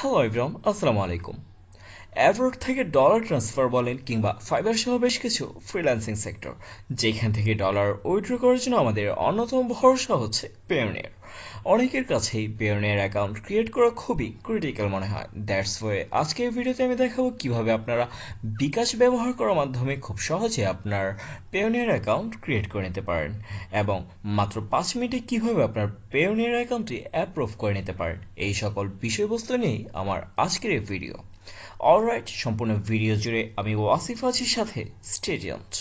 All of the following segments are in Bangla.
হ্যালো এভরিওয়ান, আসসালামু আলাইকুম। অ্যাব্রোড থেকে ডলার ট্রান্সফার বলেন কিংবা ফাইবার সহ বেশ কিছু ফ্রিল্যান্সিং সেক্টর, যেখান থেকে ডলার উইথড্র করার জন্য আমাদের অন্যতম ভরসা হচ্ছে পেয়োনিয়ার। অনেকের কাছেই পেয়োনিয়ার অ্যাকাউন্ট ক্রিয়েট করা খুবই ক্রিটিক্যাল মনে হয়। দ্যাটস ওয়ে আজকে এই ভিডিওতে আমি দেখাবো কিভাবে আপনারা বিকাশ ব্যবহার করার মাধ্যমে খুব সহজে আপনার পেয়োনিয়ার অ্যাকাউন্ট ক্রিয়েট করে নিতে পারেন এবং মাত্র 5 মিনিটে কিভাবে আপনার পেয়োনিয়ার অ্যাকাউন্টটি অ্যাপ্রুভ করে নিতে পারেন, এই সকল বিষয়বস্তু নিয়েই আমার আজকের এই ভিডিও। অলরাইট, সম্পূর্ণ ভিডিও জুড়ে আমি ওয়াসিফ আছির সাথে stay tuned.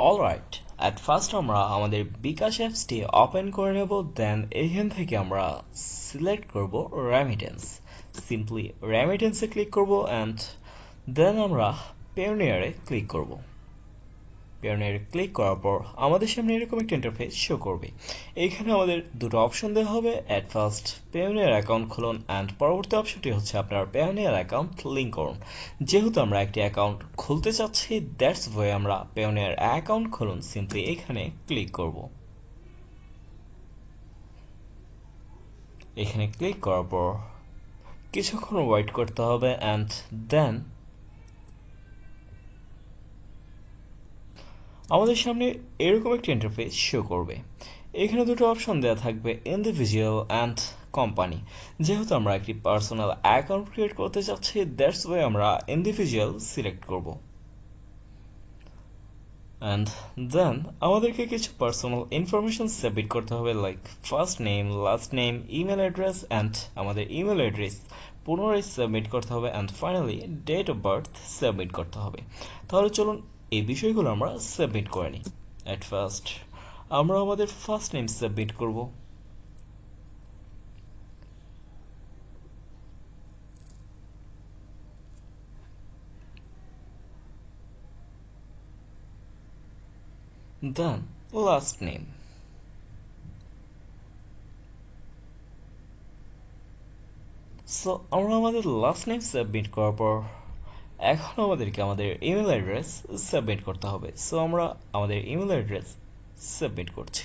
Alright, at first আমরা আমাদের বিকাশ অ্যাপসটি ওপেন করে নেব। দেন এখান থেকে আমরা সিলেক্ট করব রেমিটেন্স। সিম্পলি রেমিটেন্সে ক্লিক করব অ্যান্ড দেন আমরা পেয়োনিয়ারে ক্লিক করব। পেয়োনিয়ারে ক্লিক করার পর আমাদের সামনে এরকম একটা ইন্টারফেস শো করবে। এইখানে আমাদের দুটো অপশন দেওয়া হবে। অ্যাট ফার্স্ট পেয়োনিয়ার অ্যাকাউন্ট খুলুন অ্যান্ড পরবর্তী অপশনটি হচ্ছে আপনার পেয়োনিয়ার অ্যাকাউন্ট লিঙ্ক করুন। যেহেতু আমরা একটি অ্যাকাউন্ট খুলতে চাচ্ছি, দ্যাটস ওয়ে আমরা পেয়োনিয়ার অ্যাকাউন্ট খুলুন সিম্পলি এখানে ক্লিক করব। এখানে ক্লিক করার পর কিছুক্ষণ ওয়েট করতে হবে অ্যান্ড দেন আমাদের সামনে এরকম একটা ইন্টারফেস শো করবে। এখানে দুটো অপশন দেওয়া থাকবে, ইন্ডিভিজুয়াল অ্যান্ড কোম্পানি। যেহেতু আমরা একটি পার্সোনাল অ্যাকাউন্ট ক্রিয়েট করতে চাচ্ছি, দ্যাটস ওয়ে আমরা ইন্ডিভিজুয়াল সিলেক্ট করব। অ্যান্ড দেন আমাদেরকে কিছু পার্সোনাল ইনফরমেশন সাবমিট করতে হবে, like first name, last name, email address and আমাদের ইমেল অ্যাড্রেস পুনরায় সাবমিট করতে হবে and finally date of birth submit করতে হবে। তাহলে চলুন এই বিষয়গুলো আমরা সাবমিট করে নিই। অ্যাট ফার্স্ট আমরা আমাদের ফার্স্ট নেম সাবমিট করব। দেন লাস্ট নেম। সো আমরা আমাদের লাস্ট নেম সাবমিট করার পর এখন আমাদেরকে আমাদের ইমেল অ্যাড্রেস সাবমিট করতে হবে। সো আমরা আমাদের ইমেল অ্যাড্রেস সাবমিট করছি।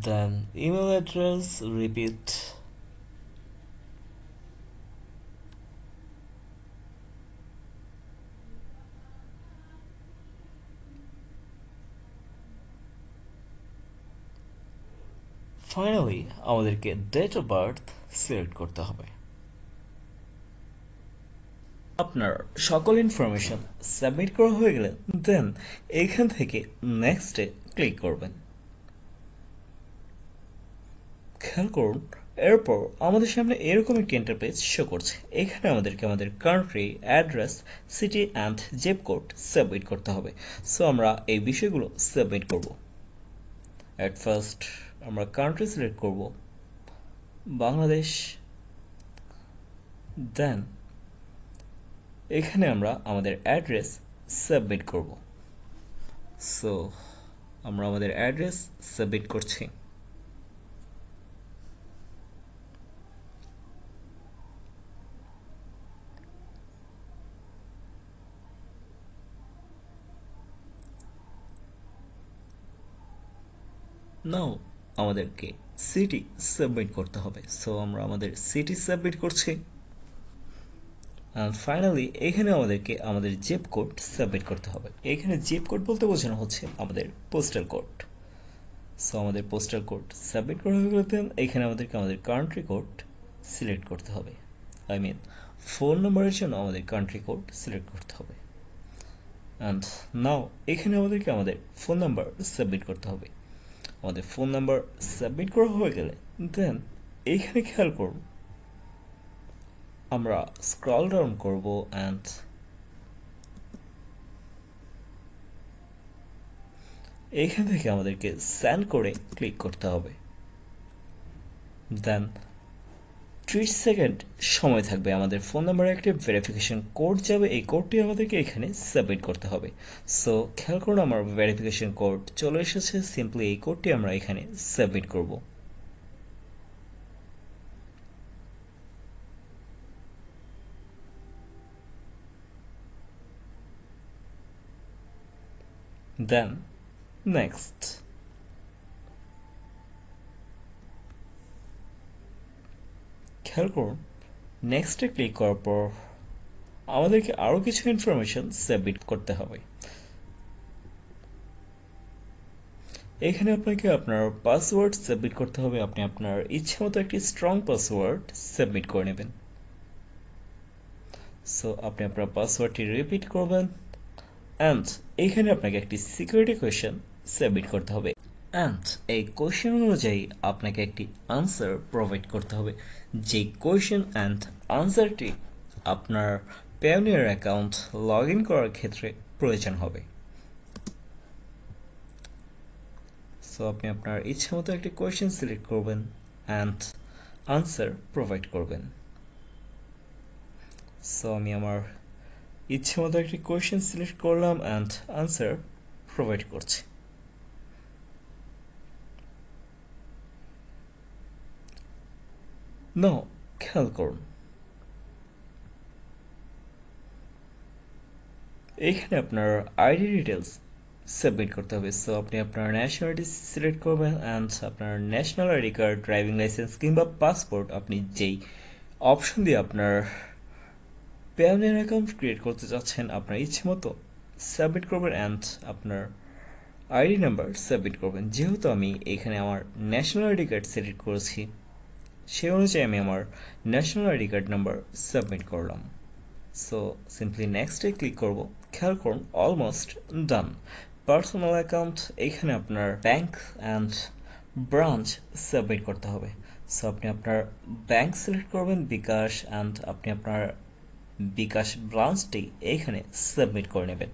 দেন ইমেল অ্যাড্রেস রিপিট। ফাইনালি আমাদেরকে ডেট অফ বার্থ সিলেক্ট করতে হবে। আপনার সকল ইনফরমেশন সাবমিট করা হয়ে গেলে দেন এইখান থেকে নেক্সটে ক্লিক করবেন। খেয়াল করুন, এরপর আমাদের সামনে এরকম একটি ইন্টারফেস শো করছে। এখানে আমাদেরকে আমাদের country, address, city and zip code submit করতে হবে। সো আমরা এই বিষয়গুলো সাবমিট করব। অ্যাট ফার্স্ট আমরা কান্ট্রি সিলেক্ট করব, বাংলাদেশ। দেন এখানে আমরা আমাদের অ্যাড্রেস সাবমিট করব। সো আমরা আমাদের অ্যাড্রেস সাবমিট করছি। নাও আমাদেরকে সিটি সাবমিট করতে হবে। সো আমরা আমাদের সিটি সাবমিট করছি। অ্যান্ড ফাইনালি এখানে আমাদেরকে আমাদের জিপ কোড সাবমিট করতে হবে। এখানে জিপ কোড বলতে বোঝানো হচ্ছে আমাদের পোস্টাল কোড। সো আমাদের পোস্টাল কোড সাবমিট করা হয়ে গেলে দেন এখানে আমাদেরকে আমাদের কান্ট্রি কোড সিলেক্ট করতে হবে। আই মিন ফোন নম্বরের জন্য আমাদের কান্ট্রি কোড সিলেক্ট করতে হবে। অ্যান্ড নাও এখানে আমাদেরকে আমাদের ফোন নাম্বার সাবমিট করতে হবে। আমাদের ফোন নাম্বার সাবমিট করা হয়ে গেলে দেন এইখানে খেয়াল করুন, আমরা স্ক্রল ডাউন করব অ্যান্ড এইখান থেকে আমাদেরকে সেন্ড করে ক্লিক করতে হবে। দেন 30 সেকেন্ড সময় থাকবে, আমাদের ফোন নাম্বারে একটা ভেরিফিকেশন কোড যাবে। এই কোডটি আমাদেরকে এখানে সাবমিট করতে হবে। সো খেয়াল করুন, আমার ভেরিফিকেশন কোড চলে এসেছে। সিম্পলি এই কোডটি আমরা এখানে সাবমিট করব। Then next. খেয়াল করুন নেক্সটে ক্লিক করার পর আমাদেরকে আরো কিছু ইনফরমেশন সাবমিট করতে হবে। এখানে আপনাকে আপনার পাসওয়ার্ড সাবমিট করতে হবে। আপনি আপনার ইচ্ছে মতো একটি স্ট্রং পাসওয়ার্ড সাবমিট করে নেবেন। সো আপনি আপনার পাসওয়ার্ডটি রিপিট করবেন অ্যান্ড এখানে আপনাকে একটি সিকিউরিটি কোয়েশ্চেন সাবমিট করতে হবে অ্যান্ড এই কোয়েশ্চেন অনুযায়ী আপনাকে একটি আনসার প্রোভাইড করতে হবে, যে কোয়েশ্চেন অ্যান্ড আনসারটি আপনার পেওনিয়ার অ্যাকাউন্ট লগ ইন করার ক্ষেত্রে প্রয়োজন হবে। সো আপনি আপনার ইচ্ছে মতো একটি কোয়েশ্চেন সিলেক্ট করবেন অ্যান্ড আনসার প্রোভাইড করবেন। সো আমি আমার ইচ্ছে মতো একটি কোয়েশ্চেন সিলেক্ট করলাম অ্যান্ড আনসার প্রোভাইড করছি। নাও খেয়াল করুন এখানে আপনার আইডি ডিটেলস সাবমিট করতে হবে। সো আপনি আপনার ন্যাশনালিটি সিলেক্ট করবেন অ্যান্ড আপনার national ID card, driving licence কিংবা পাসপোর্ট আপনি যেই অপশন দিয়ে আপনার পেওনিয়ার অ্যাকাউন্ট ক্রিয়েট করতে চাচ্ছেন আপনার ইচ্ছে মতো সাবমিট করবেন অ্যান্ড আপনার আইডি নাম্বার সাবমিট করবেন। যেহেতু আমি এখানে আমার ন্যাশনাল আইডি কার্ড সিলেক্ট করেছি সেই অনুযায়ী আমি আমার national ID card number submit করলাম। সো সিম্পলি নেক্সটে ক্লিক করব। খেয়াল করুন অলমোস্ট ডান। পার্সোনাল অ্যাকাউন্ট এখানে আপনার ব্যাংক অ্যান্ড ব্রাঞ্চ সাবমিট করতে হবে। সো আপনি আপনার ব্যাংক সিলেক্ট করবেন বিকাশ অ্যান্ড আপনি আপনার বিকাশ ব্রাঞ্চটি এখানে সাবমিট করে নেবেন।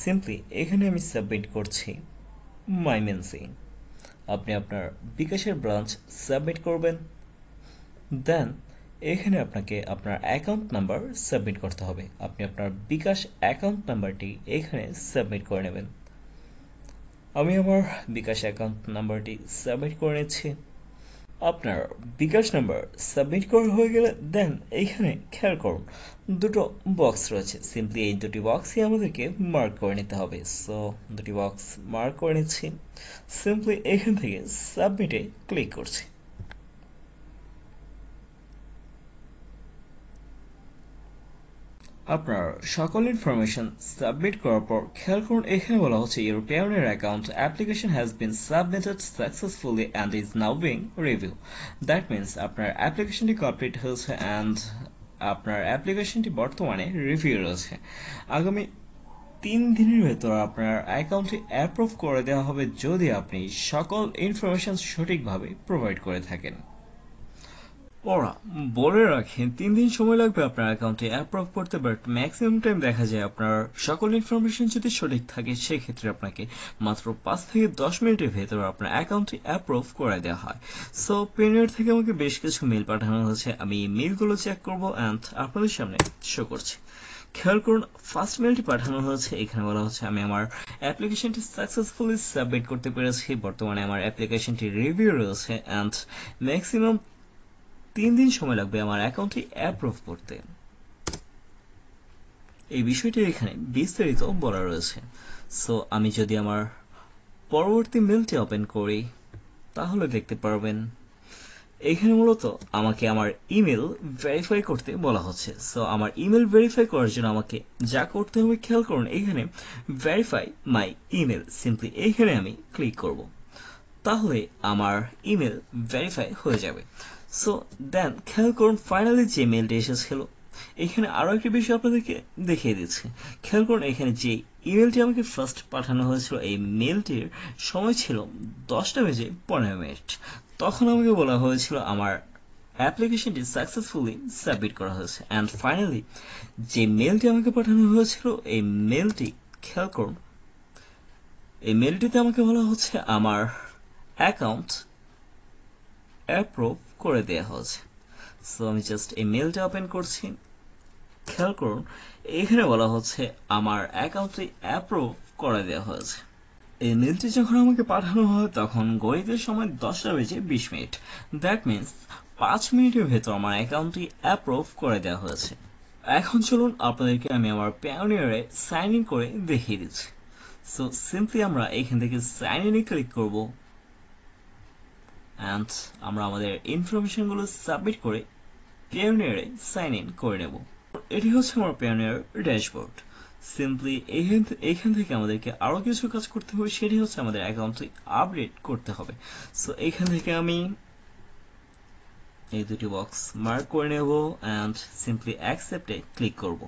সিম্পলি এখানে আমি সাবমিট করছি মাইমেন্সি। আপনি আপনার বিকাশের ব্রাঞ্চ সাবমিট করবেন দেন এখানে আপনাকে আপনার অ্যাকাউন্ট নাম্বার সাবমিট করতে হবে। আপনি আপনার বিকাশ অ্যাকাউন্ট নাম্বারটি এখানে সাবমিট করে নেবেন। আমি আমার বিকাশ অ্যাকাউন্ট নাম্বারটি সাবমিট করে নিচ্ছি। আপনার বিকাশ নাম্বার সাবমিট করা হয়ে গেলে দেন এইখানে খেয়াল করুন দুটো বক্স রয়েছে। সিম্পলি এই দুটি বক্সই আমাদেরকে মার্ক করে নিতে হবে। সো দুটি বক্স মার্ক করে নিচ্ছি। সিম্পলি এখান থেকে সাবমিটে ক্লিক করছি। আপনার সকল ইনফরমেশন সাবমিট করার পর খেয়াল করুন এখানে বলা হচ্ছে your Payoneer account application has been submitted successfully and is now being reviewed. That means আপনার অ্যাপ্লিকেশনটি কমপ্লিট হয়েছে অ্যান্ড আপনার অ্যাপ্লিকেশনটি বর্তমানে রিভিউ রয়েছে। আগামী 3 দিনের ভেতর আপনার অ্যাকাউন্টটি অ্যাপ্রুভ করে দেওয়া হবে যদি আপনি সকল ইনফরমেশন সঠিকভাবে প্রোভাইড করে থাকেন। ওরা বলে রাখেন 3 দিন সময় লাগবে আপনার অ্যাকাউন্টে অ্যাপ্রুভ করতে, বাট ম্যাক্সিমাম টাইম দেখা যায় আপনার সকল ইনফরমেশন যদি সঠিক থাকে সেক্ষেত্রে আপনাকে মাত্র 5 থেকে 10 মিনিটের ভেতর আপনার অ্যাকাউন্টটি অ্যাপ্রুভ করে দেওয়া হয়। সো পেনিয়ার থেকে আমাকে বেশ কিছু মেল পাঠানো হয়েছে, আমি এই মেলগুলো চেক করব অ্যান্ড আপনাদের সামনে শো করছি। খেয়াল করুন ফার্স্ট মেলটি পাঠানো হয়েছে, এখানে বলা হচ্ছে আমি আমার অ্যাপ্লিকেশনটি সাকসেসফুলি সাবমিট করতে পেরেছি, বর্তমানে আমার অ্যাপ্লিকেশনটি রিভিউ রয়েছে অ্যান্ড ম্যাক্সিমাম 3 দিন সময় লাগবে আমার অ্যাকাউন্টটি অ্যাপ্রুভ করতে। এই বিষয়টি এখানে বিস্তারিত বলা রয়েছে। সো আমি যদি আমার পরবর্তী মেলটি ওপেন করি তাহলে দেখতে পারবেন এখানে মূলত আমাকে আমার ইমেল ভেরিফাই করতে বলা হচ্ছে। সো আমার ইমেল ভেরিফাই করার জন্য আমাকে যা করতে হবে খেয়াল করুন এখানে ভেরিফাই মাই ইমেল, সিম্পলি এখানে আমি ক্লিক করব, তাহলে আমার ইমেল ভেরিফাই হয়ে যাবে। সো দেন খেয়াল করুন ফাইনালি যে মেলটি এসেছিল এখানে আরো একটি বিষয় আপনাদেরকে দেখিয়ে দিচ্ছি। খেয়াল করুন এখানে যে ইমেলটি আমাকে ফার্স্ট পাঠানো হয়েছিল এই মেলটির সময় ছিল 10:15 তখন আমাকে বলা হয়েছিল আমার অ্যাপ্লিকেশনটি সাকসেসফুলি সাবমিট করা হয়েছে অ্যান্ড ফাইনালি যে মেলটি আমাকে পাঠানো হয়েছিল এই মেলটি খেয়াল করুন এই মেলটিতে আমাকে বলা হচ্ছে আমার অ্যাকাউন্ট অ্যাপ্রুভ করে দেওয়া হয়েছে। সো আমি জাস্ট এই মেলটা ওপেন করছি। খেয়াল করুন এখানে বলা হচ্ছে আমার অ্যাকাউন্টটি অ্যাপ্রুভ করে দেওয়া হয়েছে। এই মেলটি যখন আমাকে পাঠানো হয় তখন ঘড়িতে সময় 10:20 দ্যাট মিনস 5 মিনিটের ভেতর আমার অ্যাকাউন্টটি অ্যাপ্রুভ করে দেওয়া হয়েছে। এখন চলুন আপনাদেরকে আমি আমার পেওনিয়ারে সাইন ইন করে দেখিয়ে দিচ্ছি। সো সিম্পলি আমরা এখান থেকে সাইন ইনে ক্লিক করব এন্ড আমরা আমাদের ইনফরমেশনগুলো সাবমিট করে পেয়োনিয়ারে সাইন ইন করে নেব। এটি হচ্ছে আমার পেয়োনিয়ার ড্যাশবোর্ড। সিম্পলি এখান থেকে আমাদেরকে আরো কিছু কাজ করতে হবে, সেটি হচ্ছে আমাদের অ্যাকাউন্টটি আপডেট করতে হবে। সো এখান থেকে আমি এই দুটি বক্স মার্ক করে নেব এন্ড সিম্পলি অ্যাকসেপ্টে ক্লিক করব।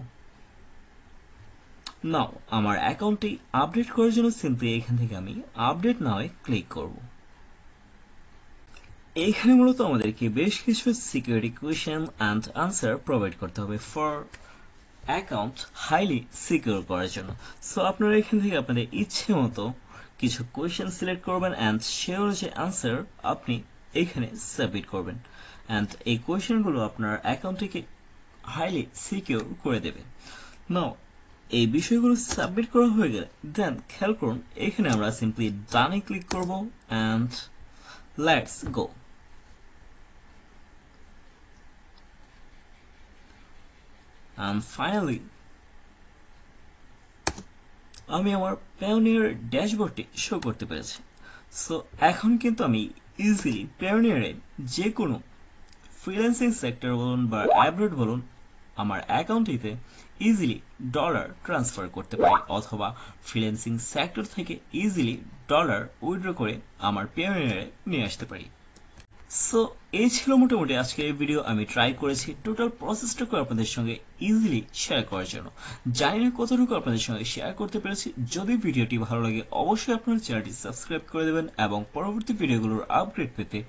নাও আমার অ্যাকাউন্টটি আপডেট করার জন্য সিম্পলি এখান থেকে আমি আপডেট নাও ক্লিক করব। এইখানে মূলত আমাদেরকে বেশ কিছু security question and answer provide করতে হবে ফর অ্যাকাউন্ট হাইলি সিকিউর করার জন্য। সো আপনারা এখান থেকে আপনাদের ইচ্ছে মতো কিছু কোয়েশ্চেন সিলেক্ট করবেন এন্ড সে অনুযায়ী আনসার আপনি এখানে সাবমিট করবেন এন্ড এই কোয়েশ্চেনগুলো আপনার অ্যাকাউন্টটিকে হাইলি সিকিউর করে দেবে। নাও এই বিষয়গুলো সাবমিট করা হয়ে গেলে দেন খেয়াল করুন এখানে আমরা সিম্পলি ডানে ক্লিক করব and let's go. And finally আমি আমার Payoneer ড্যাশবোর্ডটি শো করতে পেরেছি। সো এখন কিন্তু আমি ইজিলি Payoneer-এ যে কোনো ফ্রিল্যান্সিং সেক্টর বলুন বা অ্যাব্রড বলুন আমার অ্যাকাউন্টটিতে ইজিলি ডলার ট্রান্সফার করতে পারি অথবা ফ্রিল্যান্সিং সেক্টর থেকে ইজিলি ডলার উইথড্র করে আমার Payoneer-এ নিয়ে আসতে পারি। সো এই ছিল মোটামুটি আজকের এই ভিডিও। আমি ট্রাই করেছি টোটাল প্রসেসটাকে আপনাদের সঙ্গে ইজিলি শেয়ার করার জন্য। জানি না কতটুকু আপনাদের সঙ্গে শেয়ার করতে পেরেছি। যদি ভিডিওটি ভালো লাগে অবশ্যই আপনার চ্যানেলটি সাবস্ক্রাইব করে দেবেন এবং পরবর্তী ভিডিওগুলোর আপডেট পেতে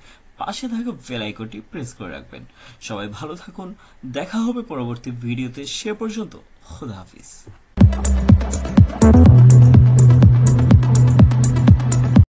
পাশে থাকা বেল আইকনটি প্রেস করে রাখবেন। সবাই ভালো থাকুন, দেখা হবে পরবর্তী ভিডিওতে। সে পর্যন্ত খোদা হাফিজ।